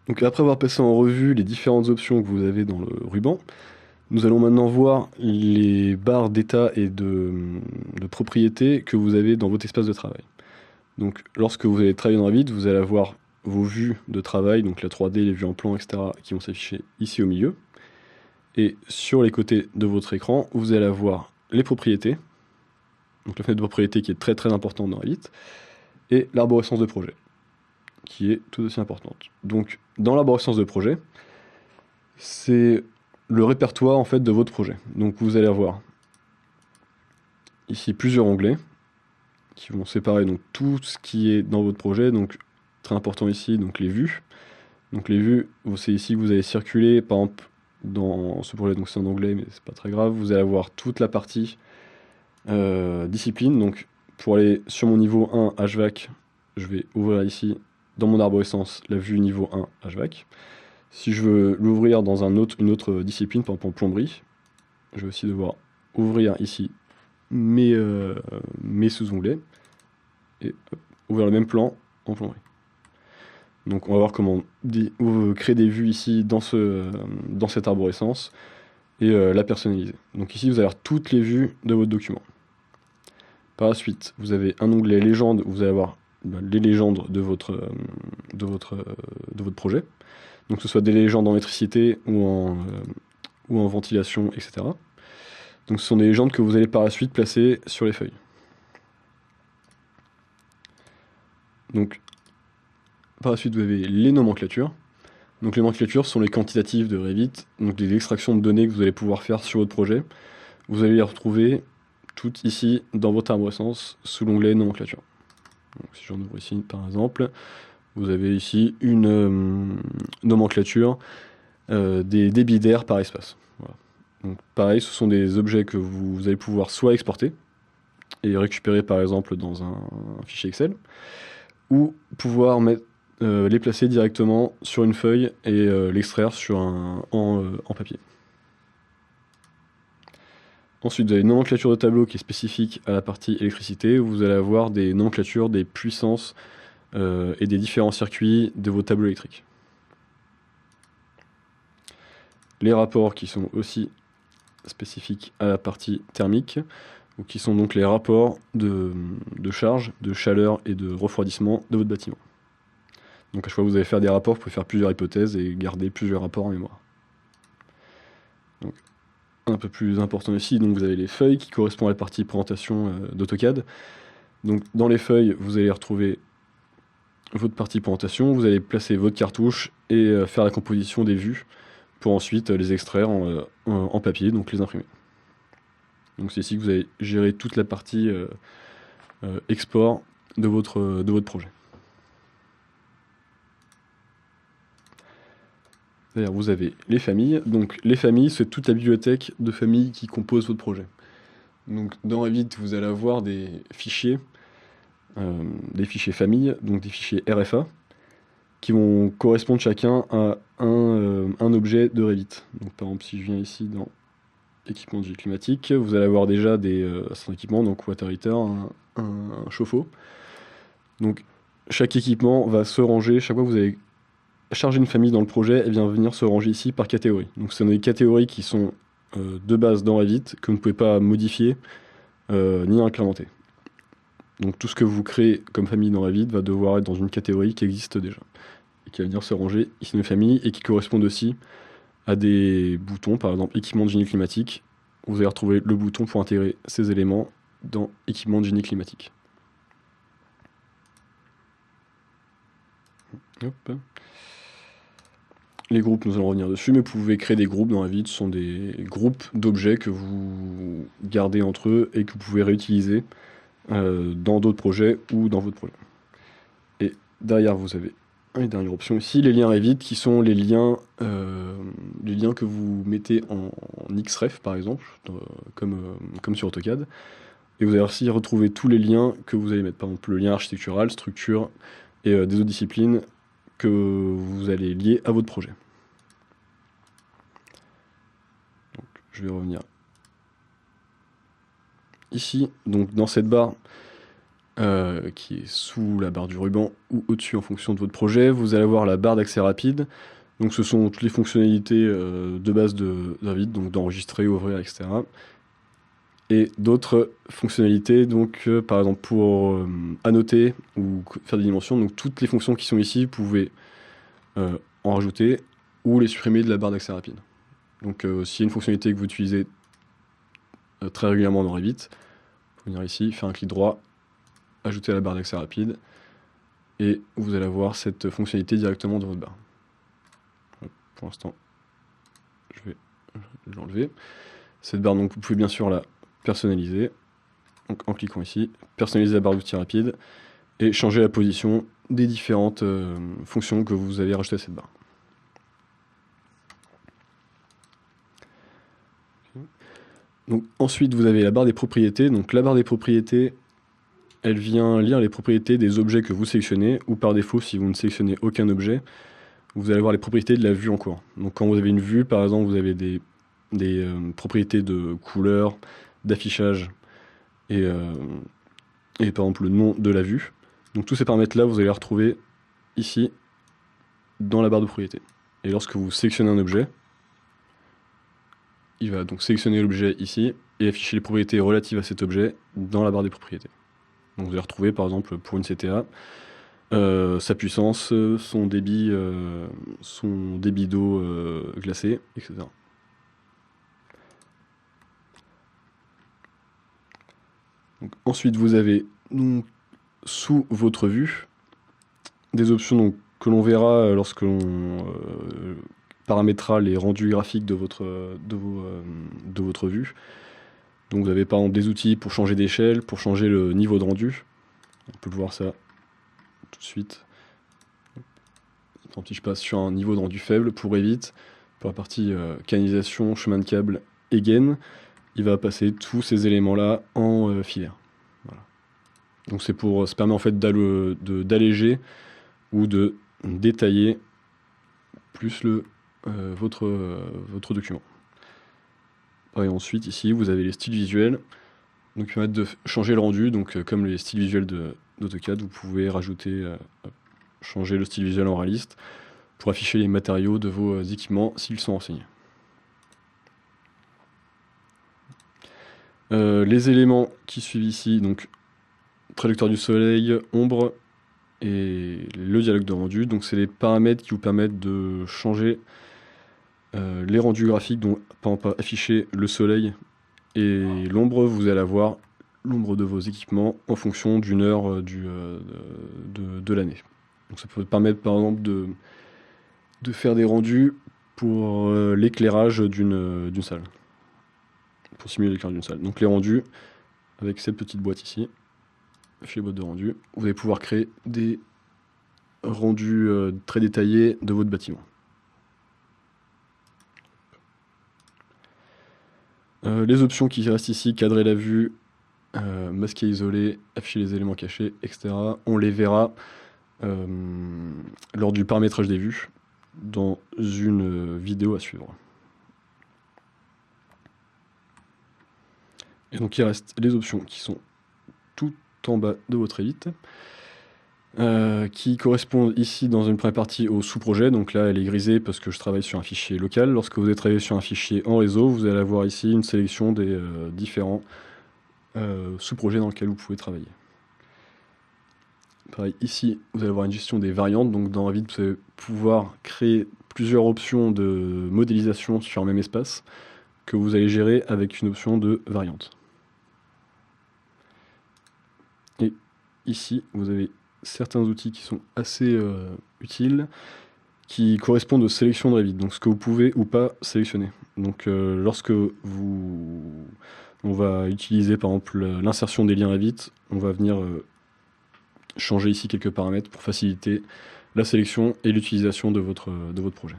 Donc après avoir passé en revue les différentes options que vous avez dans le ruban, nous allons maintenant voir les barres d'état et de propriété que vous avez dans votre espace de travail. Donc lorsque vous allez travailler dans Revit, vous allez avoir vos vues de travail, donc la 3D, les vues en plan, etc., qui vont s'afficher ici au milieu. Et sur les côtés de votre écran, vous allez avoir les propriétés, donc la fenêtre de propriété qui est très très importante dans Revit, et l'arborescence de projet, qui est tout aussi importante. Donc dans l'arborescence de projet, c'est le répertoire en fait de votre projet. Donc vous allez avoir ici plusieurs onglets qui vont séparer donc tout ce qui est dans votre projet. Donc très important ici, donc les vues. Donc les vues, c'est ici que vous allez circuler, par exemple dans ce projet, donc c'est en anglais mais c'est pas très grave, vous allez avoir toute la partie discipline. Donc pour aller sur mon niveau 1 HVAC, je vais ouvrir ici dans mon arborescence la vue niveau 1 HVAC. Si je veux l'ouvrir dans une autre discipline, par exemple en plomberie, je vais aussi devoir ouvrir ici mes sous-onglets et hop, ouvrir le même plan en plomberie. Donc on va voir comment créer des vues ici dans cette arborescence et la personnaliser. Donc ici vous allez avoir toutes les vues de votre document. Par la suite, vous avez un onglet légende où vous allez avoir les légendes de votre projet. Donc que ce soit des légendes en électricité ou en ventilation, etc. Donc ce sont des légendes que vous allez par la suite placer sur les feuilles. Donc par la suite, vous avez les nomenclatures. Donc les nomenclatures sont les quantitatives de Revit, donc les extractions de données que vous allez pouvoir faire sur votre projet. Vous allez les retrouver toutes ici dans votre arborescence sous l'onglet nomenclature. Donc, si j'en ouvre ici par exemple, vous avez ici une nomenclature des débits d'air par espace. Voilà. Donc pareil, ce sont des objets que vous allez pouvoir soit exporter et récupérer par exemple dans un fichier Excel, ou pouvoir les placer directement sur une feuille et l'extraire en papier. Ensuite, vous avez une nomenclature de tableau qui est spécifique à la partie électricité. Vous allez avoir des nomenclatures des puissances et des différents circuits de vos tableaux électriques. Les rapports qui sont aussi spécifiques à la partie thermique, ou qui sont donc les rapports de charge, de chaleur et de refroidissement de votre bâtiment. Donc à chaque fois que vous allez faire des rapports, vous pouvez faire plusieurs hypothèses et garder plusieurs rapports en mémoire. Donc, un peu plus important ici, donc vous avez les feuilles qui correspondent à la partie présentation d'AutoCAD. Donc dans les feuilles, vous allez retrouver votre partie présentation, vous allez placer votre cartouche et faire la composition des vues pour ensuite les extraire en papier, donc les imprimer. Donc c'est ici que vous allez gérer toute la partie export de votre projet. D'ailleurs, vous avez les familles. Donc les familles, c'est toute la bibliothèque de familles qui compose votre projet. Donc dans Revit, vous allez avoir des fichiers familles, donc des fichiers RFA, qui vont correspondre chacun à un objet de Revit. Donc par exemple, si je viens ici dans équipement de vie climatique, vous allez avoir déjà certains équipements, donc water heater, un chauffe-eau. Donc chaque équipement va se ranger, chaque fois que vous allez charger une famille dans le projet, elle vient venir se ranger ici par catégorie. Donc ce sont des catégories qui sont de base dans Revit, que vous ne pouvez pas modifier ni incrémenter. Donc tout ce que vous créez comme famille dans Revit va devoir être dans une catégorie qui existe déjà, et qui va venir se ranger ici dans les familles, et qui correspondent aussi à des boutons, par exemple équipement de génie climatique. Vous allez retrouver le bouton pour intégrer ces éléments dans équipement de génie climatique. Hop. Les groupes, nous allons revenir dessus, mais vous pouvez créer des groupes dans Revit. Ce sont des groupes d'objets que vous gardez entre eux et que vous pouvez réutiliser dans d'autres projets ou dans votre projet. Et derrière, vous avez une dernière option ici, les liens Revit, qui sont les liens que vous mettez en Xref, par exemple, comme sur AutoCAD. Et vous allez aussi retrouver tous les liens que vous allez mettre, par exemple le lien architectural, structure et des autres disciplines que vous allez lier à votre projet. Donc, je vais revenir ici. Donc dans cette barre, qui est sous la barre du ruban ou au-dessus en fonction de votre projet. Vous allez avoir la barre d'accès rapide. Donc ce sont toutes les fonctionnalités de base de Revit, donc d'enregistrer, ouvrir, etc. Et d'autres fonctionnalités, donc par exemple pour annoter ou faire des dimensions, donc toutes les fonctions qui sont ici, vous pouvez en rajouter ou les supprimer de la barre d'accès rapide. Donc s'il y a une fonctionnalité que vous utilisez très régulièrement dans Revit, vous venir ici, faire un clic droit, ajouter à la barre d'accès rapide, et vous allez avoir cette fonctionnalité directement dans votre barre. Pour l'instant, je vais l'enlever. Cette barre, donc, vous pouvez bien sûr la personnaliser, donc en cliquant ici, personnaliser la barre d'outils rapide, et changer la position des différentes fonctions que vous allez rajouter à cette barre. Donc, ensuite, vous avez la barre des propriétés. Donc la barre des propriétés, elle vient lire les propriétés des objets que vous sélectionnez, ou par défaut, si vous ne sélectionnez aucun objet, vous allez voir les propriétés de la vue en cours. Donc quand vous avez une vue, par exemple, vous avez des propriétés de couleur, d'affichage, et par exemple le nom de la vue. Donc tous ces paramètres-là, vous allez les retrouver ici, dans la barre de propriétés. Et lorsque vous sélectionnez un objet, il va donc sélectionner l'objet ici, et afficher les propriétés relatives à cet objet dans la barre des propriétés. Donc vous allez retrouver par exemple pour une CTA, sa puissance, son débit d'eau glacé, etc. Donc, ensuite vous avez donc, sous votre vue des options donc, que l'on verra lorsque l'on paramétrera les rendus graphiques de votre vue. Donc vous avez par exemple des outils pour changer d'échelle, pour changer le niveau de rendu. On peut voir ça tout de suite. Par exemple, si je passe sur un niveau de rendu faible pour Revit, pour la partie canalisation, chemin de câble et gain, il va passer tous ces éléments-là en filaire. Voilà. Donc ça permet en fait d'alléger ou de détailler plus votre document. Et ensuite, ici, vous avez les styles visuels, donc qui permettent de changer le rendu. Donc, comme les styles visuels d'AutoCAD, vous pouvez rajouter, changer le style visuel en réaliste pour afficher les matériaux de vos équipements s'ils sont renseignés. Les éléments qui suivent ici, donc trajectoire du soleil, ombre et le dialogue de rendu. Donc, c'est les paramètres qui vous permettent de changer les rendus graphiques, donc par exemple afficher le soleil et l'ombre, vous allez avoir l'ombre de vos équipements en fonction d'une heure de l'année. Donc ça peut permettre par exemple de faire des rendus pour l'éclairage d'une salle, pour simuler l'éclairage d'une salle. Donc les rendus, avec cette petite boîte ici, chez les boîtes de rendu, vous allez pouvoir créer des rendus très détaillés de votre bâtiment. Les options qui restent ici, cadrer la vue, masquer, isoler, afficher les éléments cachés, etc. On les verra lors du paramétrage des vues dans une vidéo à suivre. Et donc il reste les options qui sont tout en bas de votre Revit, qui correspondent ici dans une première partie au sous-projet. Donc là elle est grisée parce que je travaille sur un fichier local. Lorsque vous allez travailler sur un fichier en réseau, vous allez avoir ici une sélection des différents sous-projets dans lesquels vous pouvez travailler. Pareil, ici vous allez avoir une gestion des variantes. Donc dans Revit vous allez pouvoir créer plusieurs options de modélisation sur un même espace que vous allez gérer avec une option de variante. Et ici vous avez certains outils qui sont assez utiles, qui correspondent aux sélections de Revit, donc ce que vous pouvez ou pas sélectionner. Donc lorsque on va utiliser par exemple l'insertion des liens Revit, on va venir changer ici quelques paramètres pour faciliter la sélection et l'utilisation de votre projet.